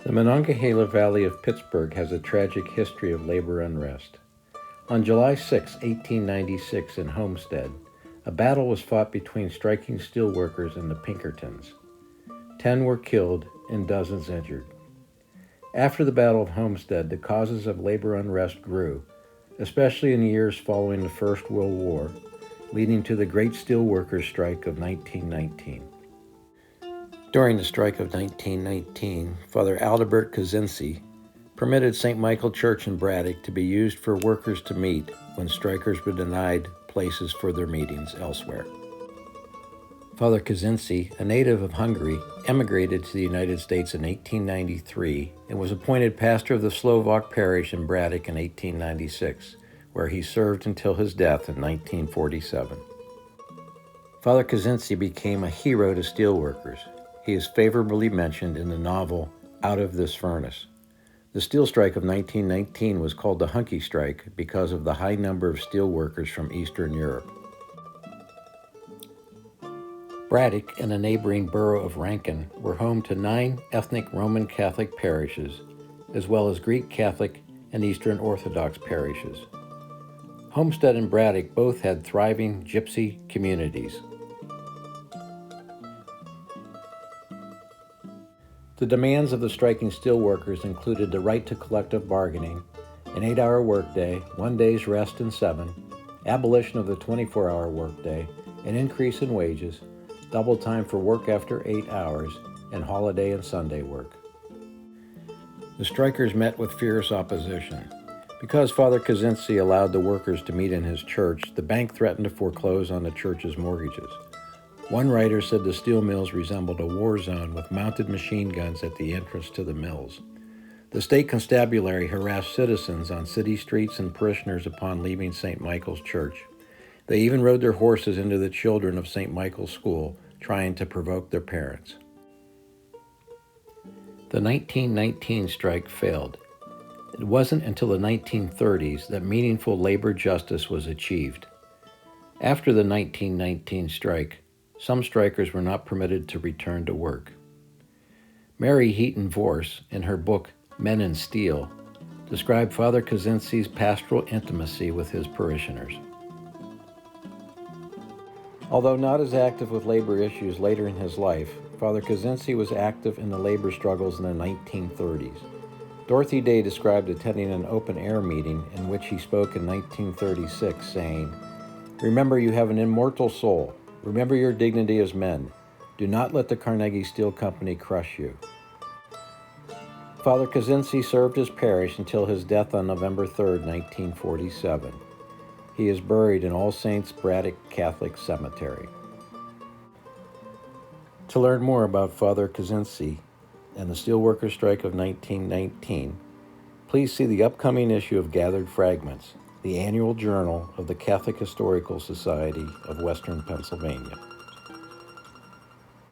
The Monongahela Valley of Pittsburgh has a tragic history of labor unrest. On July 6, 1896, in Homestead, a battle was fought between striking steelworkers and the Pinkertons. 10 were killed and dozens injured. After the Battle of Homestead, the causes of labor unrest grew, especially in the years following the First World War, leading to the Great Steelworkers Strike of 1919. During the strike of 1919, Father Aldabert Kazincy permitted St. Michael Church in Braddock to be used for workers to meet when strikers were denied places for their meetings elsewhere. Father Kazincy, a native of Hungary, emigrated to the United States in 1893 and was appointed pastor of the Slovak parish in Braddock in 1896, where he served until his death in 1947. Father Kazincy became a hero to steelworkers. He is favorably mentioned in the novel Out of This Furnace. The steel strike of 1919 was called the Hunky Strike because of the high number of steelworkers from Eastern Europe. Braddock and the neighboring borough of Rankin were home to 9 ethnic Roman Catholic parishes, as well as Greek Catholic and Eastern Orthodox parishes. Homestead and Braddock both had thriving gypsy communities. The demands of the striking steelworkers included the right to collective bargaining, an 8-hour workday, 1 day's rest in 7, abolition of the 24-hour workday, an increase in wages, double time for work after 8 hours, and holiday and Sunday work. The strikers met with fierce opposition. Because Father Kazincy allowed the workers to meet in his church, the bank threatened to foreclose on the church's mortgages. One writer said the steel mills resembled a war zone with mounted machine guns at the entrance to the mills. The state constabulary harassed citizens on city streets and parishioners upon leaving St. Michael's Church. They even rode their horses into the children of St. Michael's School, trying to provoke their parents. The 1919 strike failed. It wasn't until the 1930s that meaningful labor justice was achieved. After the 1919 strike, some strikers were not permitted to return to work. Mary Heaton Vorse, in her book Men in Steel, described Father Kazincy's pastoral intimacy with his parishioners. Although not as active with labor issues later in his life, Father Kazincy was active in the labor struggles in the 1930s. Dorothy Day described attending an open-air meeting in which he spoke in 1936, saying, "Remember, you have an immortal soul. Remember your dignity as men. Do not let the Carnegie Steel Company crush you." Father Kazincy served his parish until his death on November 3, 1947. He is buried in All Saints Braddock Catholic Cemetery. To learn more about Father Kazincy and the Steelworkers' Strike of 1919, please see the upcoming issue of Gathered Fragments, the annual journal of the Catholic Historical Society of Western Pennsylvania.